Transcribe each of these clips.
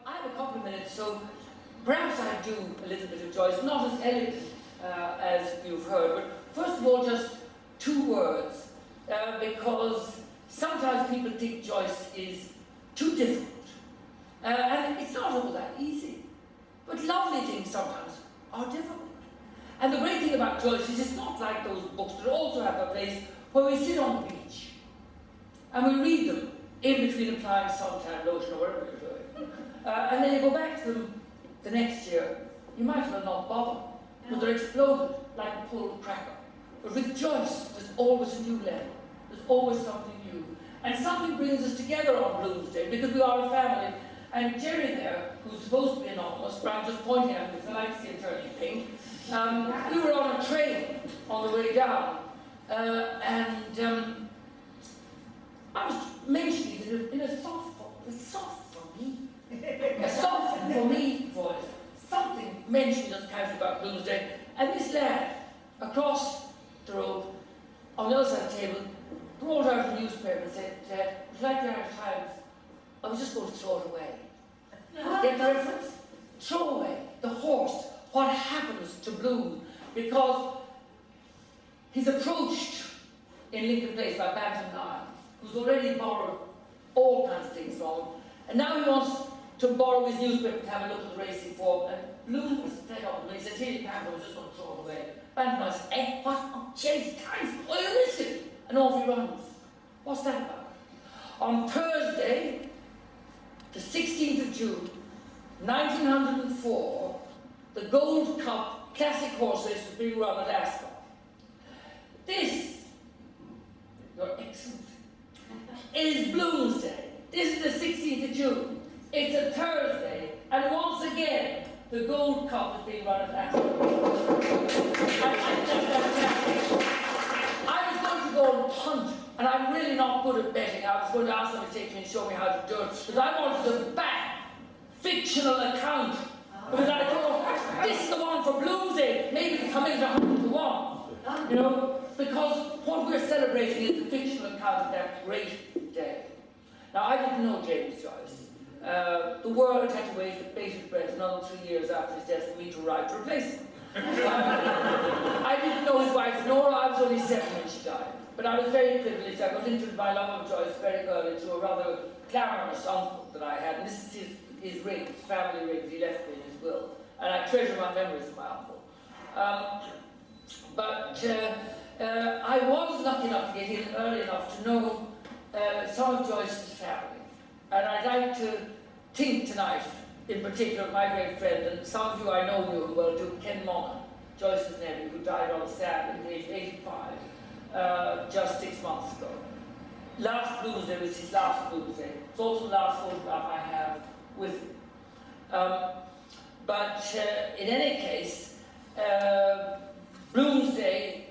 I have a couple of minutes, so perhaps I do a little bit of Joyce, not as elegant as you've heard, but first of all, just 2 words, because sometimes people think Joyce is too difficult, and it's not all that easy. But lovely things sometimes are difficult. And the great thing about Joyce is it's not like those books that also have a place where we sit on the beach and we read them in between applying suntan lotion or whatever you're doing. And then you go back to them the next year. You might as well not bother, because they're exploded like a pulled cracker. But with Joyce, there's always a new level. There's always something new. And something brings us together on Bloomsday, because we are a family. And Jerry there, who's supposed to be anonymous, but I'm just pointing at him because I like to see him turning pink. We were on a train on the way down, and I was mentioning that in a soft for me voice, something mentioned just casually about Bloomsday, and this lad across the road on the other side of the table brought out a newspaper and said, "Would you like the Irish Times?" I was just going to throw it away. Get the reference? Throw away the horse. What happens to Bloom? Because he's approached in Lincoln Place by Bantam Lyons, who's already borrowed all kinds of things from him, and now he wants to borrow his newspaper to have a look at the racing form, and Bloom was fed up, and he says, "Here you can, I was just going to throw it away." Bantam Lyons says, "Eh, what? Oh, Chase, Times, oh, you missed it!" And off he runs. What's that about? On Thursday, the 16th of June, 1904, the Gold Cup Classic Horse Race was being run at Ascot. This, Your Excellency, is Bloomsday. This is the 16th of June. It's a Thursday, and once again, the Gold Cup is being run at Ascot. I was going to go and punt, and I'm really not good at betting. I was going to ask them to take me and show me how to do it, because I wanted to back fictional account, because I thought, this is the one for Bloomsday, maybe it's come in at 100 to 1, you know, because what we're celebrating is the fictional account of that great day. Now, I didn't know James Joyce. The world had to wait with bated breath another 3 years after his death for me to write to replace him. I didn't know his wife Nora. I was only 7 when she died. But I was very privileged. I got into my love of Joyce very early to a rather glamorous uncle that I had. And this is his rings, family rings, he left me in his will. And I treasure my memories of my uncle. I was lucky enough to get in early enough to know some of Joyce's family. And I'd like to think tonight, in particular, of my great friend, and some of you I know you well do, Ken Monaghan, Joyce's nephew, who died on Saturday at age 85, just 6 months ago. Last Bloomsday was his last Bloomsday. It's also the last photograph I have with him. In any case, Bloomsday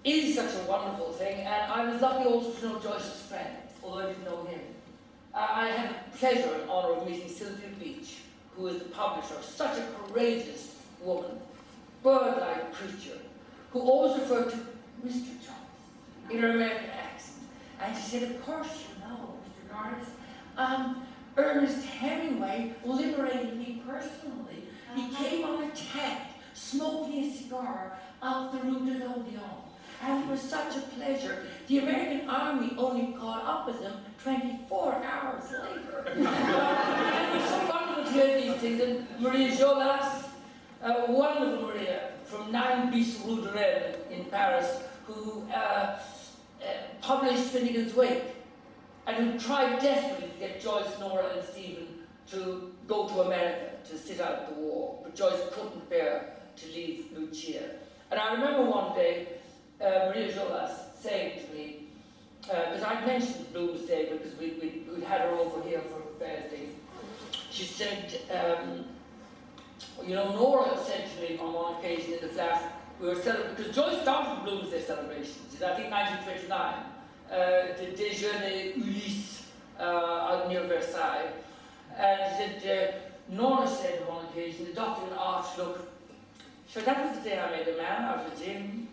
is such a wonderful thing, and I was lucky also to know Joyce's friend, although I didn't know him. I had the pleasure and honour of meeting Sylvia Beach, who is the publisher, such a courageous woman, bird-like creature, who always referred to Mr. Joyce in her American accent. And she said, "Of course you know, Mr. Norris, Ernest Hemingway liberated me personally. He came unattacked, smoking a cigar out the Rue de l'Odeon. And it was such a pleasure. The American army only caught up with him 24 hours later." And it was so wonderful to hear these things. And Maria Jolas, wonderful Maria, from 9 bis Rue de Rennes in Paris, who published Finnegan's Wake, and who tried desperately to get Joyce, Nora, and Stephen to go to America to sit out the war, but Joyce couldn't bear to leave Lucia. And I remember one day, Maria Jolas saying to me, because I'd mentioned Bloomsday because we'd had her over here for various things, she said, you know, Nora said to me on one occasion in the flat, we were celebrating, because Joyce started Bloomsday celebrations in, I think, 1929, the Déjeuner Ulysse out near Versailles. And she said, Nora said on one occasion, the doctor in arch look, sure, that was the day I made a man out of Jim.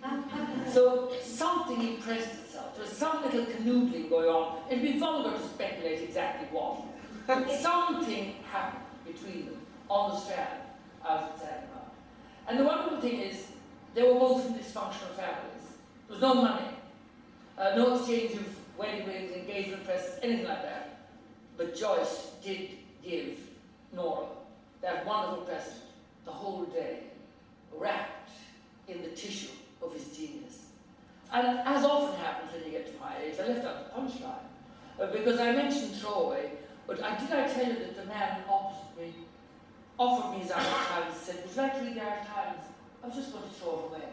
So something impressed itself. There was some little canoodling going on. It'd be vulgar to speculate exactly what. But something happened. between them on the Strand out at Sandmount. And the wonderful thing is, they were both from dysfunctional families. There was no money, no exchange of wedding rings, engagement presents, anything like that. But Joyce did give Nora that wonderful present the whole day, wrapped in the tissue of his genius. And as often happens when you get to my age, I left out the punchline, because I mentioned throwaway, but did I tell you that the man opposite me offered me his Irish Times, said, would you like to read the Irish Times? I was just going to throw it away.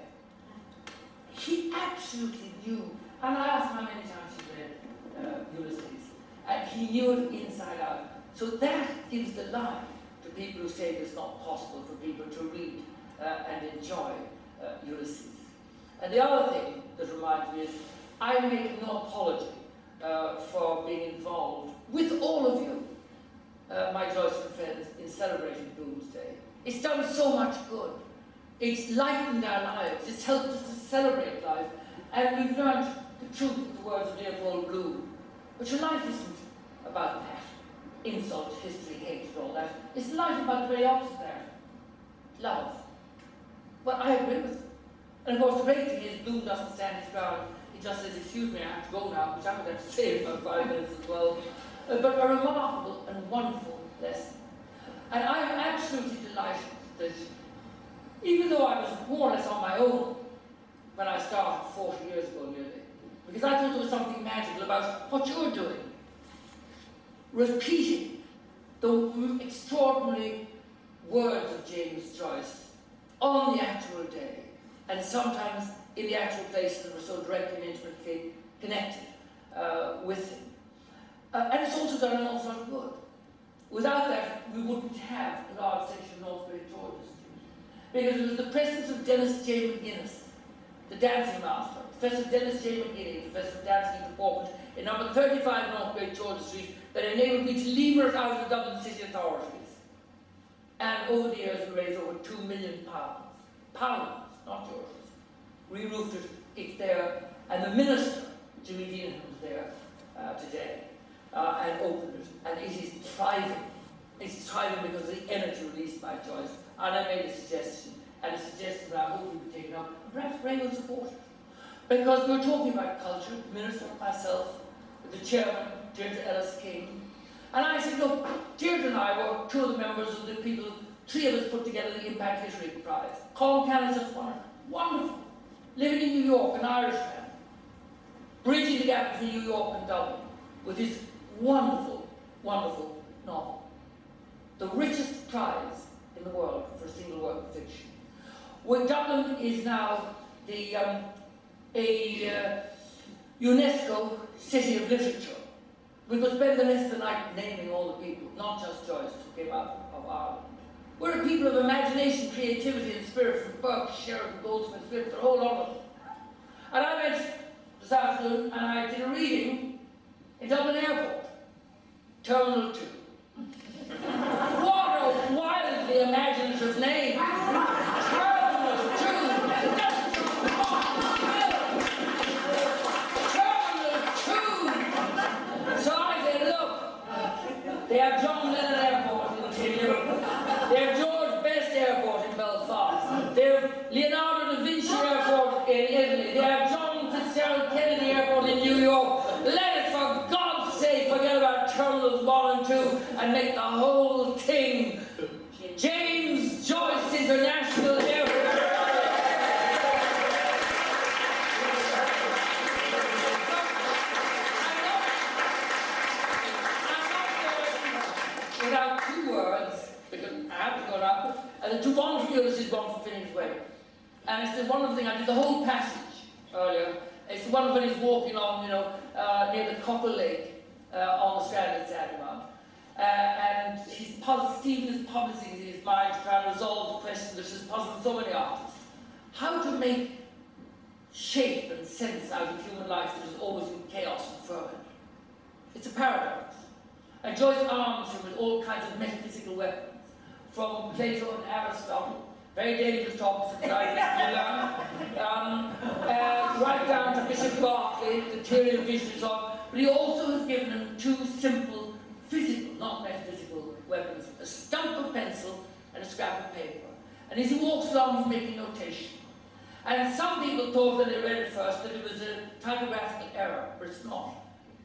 He absolutely knew, and I asked him how many times he read Ulysses, and he knew it inside out. So that gives the lie to people who say it's not possible for people to read and enjoy Ulysses. And the other thing that reminds me is, I make no apology for being involved with all of you, my Joycean friends, in celebrating Bloomsday. It's done so much good. It's lightened our lives. It's helped us to celebrate life. And we've learned the truth of the words of Leopold Bloom, which life isn't about that. Insult, history, hate, and all that. It's life about the very opposite there. Love. But I agree with him. And of course, the great thing is, Bloom doesn't stand his ground. He just says, excuse me, I have to go now, which I'm going to have to say in about 5 minutes as well. But a remarkable and wonderful lesson. And I'm absolutely delighted that even though I was more or less on my own when I started 40 years ago nearly, because I thought there was something magical about what you're doing. Repeating the extraordinary words of James Joyce on the actual day, and sometimes in the actual places that were so directly and intimately connected with him. And it's also done an awful lot of good. Without that, we wouldn't have a large section of North Great Georgia Street. Because it was the presence of Dennis J. McGuinness, the dancing master, Professor Dennis J. McGuinness, Professor of Dancing Department in number 35 North Great Georgia Street, that enabled me to leave it out of the Dublin City authorities. And over the years, we raised over £2 million. Pounds, not yours. Re-roofed it, it's there, and the minister, Jimmy Dean, was there today, and opened it, and it is thriving. It's thriving because of the energy released by Joyce. And I made a suggestion, and a suggestion that I hope will be taken up, and perhaps Bray will support it. Because we're talking about culture, the minister, myself, the chairman, Deirdre Ellis King. And I said, look, Deirdre and I were two of the members of the people, three of us put together the Impact Literary Prize. Colin Cannon just won it. Wonderful. Living in New York, an Irishman. Bridging the gap between New York and Dublin with his wonderful, wonderful novel. The richest prize in the world for a single work of fiction. Well, Dublin is now the UNESCO City of Literature. We could spend the rest of the night naming all the people, not just Joyce, who came out of Ireland. We're a people of imagination, creativity, and spirit from Burke, Sheridan, Goldsmith, Swift, a whole lot of them. And I went this afternoon and I did a reading in Dublin Airport, Terminal 2. What a wildly imaginative name! Terminal 2! So I said, look, they have John Lennon Airport in Liverpool. They have George Best Airport in Belfast. They have Leonardo da Vinci Airport in Italy. They have John Fitzgerald Kennedy Airport in New York. Let it, for God's sake, forget about Terminals 1 and 2 and make the whole thing James Joyce International Airport. Without two words, because I have to go up, and the two wonderful Ulysses, one for Finney's Way. And it's the wonderful thing, I did the whole passage earlier. It's the one when he's walking on, near the Cockle Lake on the Strand at Sandmount. And Stephen is publishing in his mind to try and resolve the question that has puzzled so many artists. How to make shape and sense out of human life that is always in chaos and ferment. It's a paradox. And Joyce arms him with all kinds of metaphysical weapons, from Plato and Aristotle, very dangerous topics that I learned, right down to Bishop Berkeley, the theory of visions of, but he also has given him two simple, physical, not metaphysical, weapons, a stump of pencil and a scrap of paper. And as he walks along, he's making notation. And some people thought when they read it first that it was a typographical error, but it's not.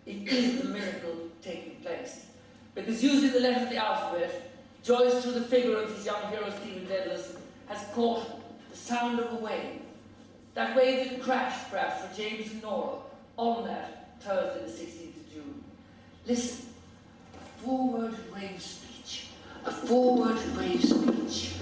It is the miracle taking place. Because using the letter of the alphabet, Joyce, through the figure of his young hero Stephen Dedalus, has caught the sound of a wave. That wave that crashed, perhaps, for James and Nora on that Thursday, the 16th of June. Listen, a four-worded wave speech. A four-worded wave speech.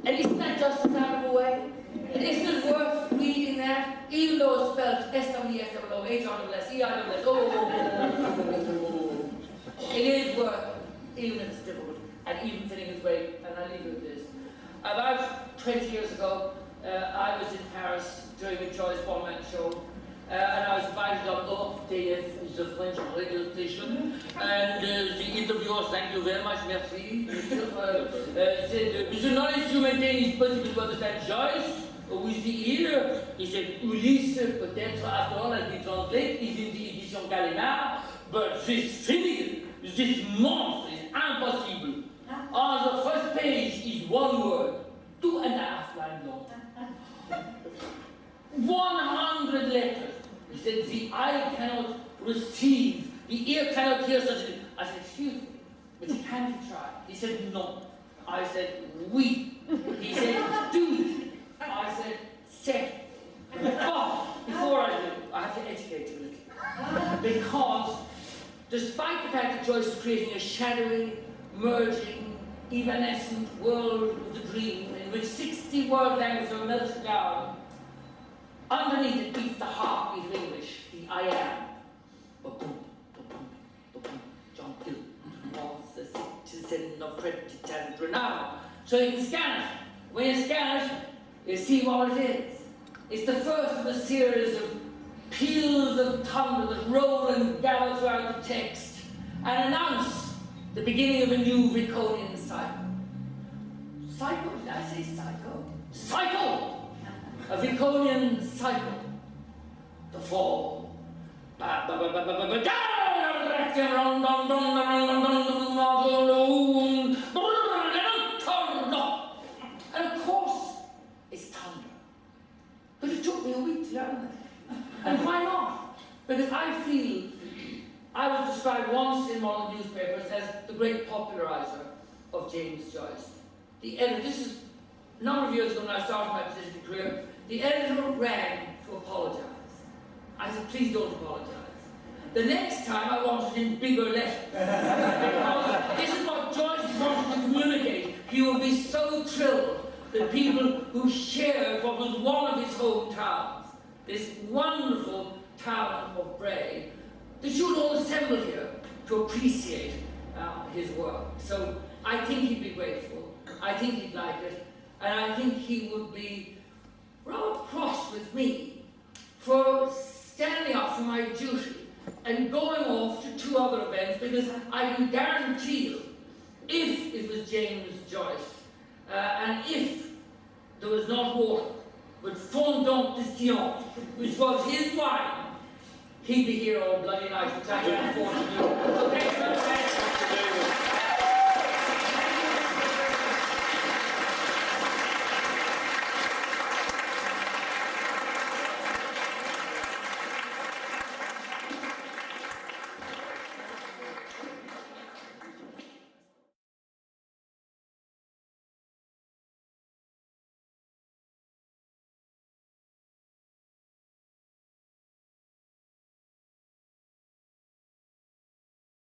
And isn't that just the sound of a wave? And isn't it worth reading that? Even though it's spelled S-W-S-O-H-R-S-E-I-S, it is worth it, even if it's difficult, and even fitting its way, and I leave you with this. About 20 years ago, I was in Paris doing a Joyce one-man show, and I was invited on ORTF, the French radio station, and the interviewer, thank you very much, merci, said, Mr. Norris, you maintain it's possible to understand Joyce with the ear? He said, Ulysse, peut-être, after all, as we translate, is in the edition Gallimard, but this finnegan, this monster is impossible. On the first page is one word, 2.5 lines long. 100 letters. He said, the eye cannot receive, the ear cannot hear such a thing. I said, excuse me, but you can't try. He said, no. I said, oui. He said, do it. I said, say. But before I do, I have to educate you a little. Because despite the fact that Joyce is creating a shadowy, merging, evanescent world of the dream in which 60 word languages are melted down, underneath it beats the heartbeat of English, the I am. Ba-boom, ba-boom, ba-boom. John Gill was a citizen of credit and renown. So you can scan it. When you scan it, you see what it is. It's the first of a series of peals of thunder that roll and gather throughout the text and announce the beginning of a new Viconian cycle. Cycle? Did I say cycle? Cycle! A Viconian cycle. The fall. And of course, it's thunder. But it took me a week to learn that. And why not? Because I feel I was described once in one of the newspapers as the great popularizer of James Joyce. The editor, this is a number of years ago when I started my political career, the editor rang to apologize. I said, please don't apologize. The next time I wanted in bigger letters. Because this is what Joyce wanted to communicate. He would be so thrilled that people who shared what was one of his hometowns, this wonderful town of Bray, they should all assemble here to appreciate his work. So I think he'd be grateful. I think he'd like it. And I think he would be rather cross with me for standing up for my duty and going off to two other events, because I can guarantee you, if it was James Joyce, and if there was not water, but fondant de Sion, which was his wine, he'd be here all bloody night, which I can afford to do. So